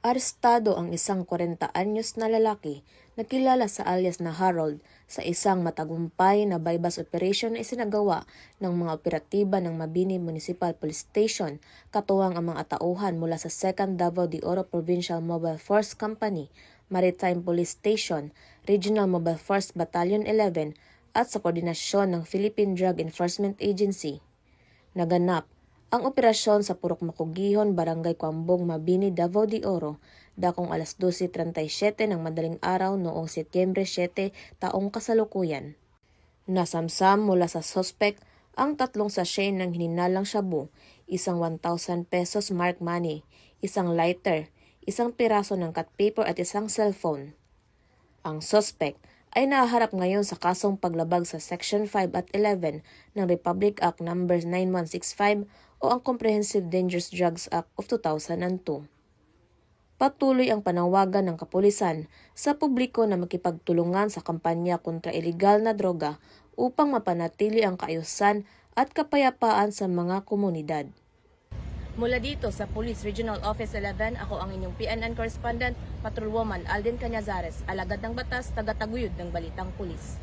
Arestado ang isang 40 anyos na lalaki na kilala sa alias na Harold sa isang matagumpay na bypass operation na isinagawa ng mga operatiba ng Mabini Municipal Police Station katuwang ang mga tauhan mula sa 2nd Davao de Oro Provincial Mobile Force Company, Maritime Police Station, Regional Mobile Force Battalion 11 at sa koordinasyon ng Philippine Drug Enforcement Agency. Naganap ang operasyon sa Purok Makugihon, Barangay Kwambong, Mabini, Davao de Oro, dakong alas 12:37 ng madaling araw noong Setyembre 7 taong kasalukuyan. Nasamsam mula sa suspect ang 3 sachet ng hininalang shabu, isang 1,000 pesos marked money, isang lighter, isang piraso ng cut paper at isang cellphone. Ang suspect ay nahaharap ngayon sa kasong paglabag sa Section 5 at 11 ng Republic Act No. 9165 o ang Comprehensive Dangerous Drugs Act of 2002. Patuloy ang panawagan ng kapulisan sa publiko na makipagtulungan sa kampanya kontra ilegal na droga upang mapanatili ang kaayusan at kapayapaan sa mga komunidad. Mula dito sa Police Regional Office 11, ako ang inyong PNN correspondent, Patrolwoman Alden Cañazares, alagad ng batas, taga-taguyod ng Balitang Pulis.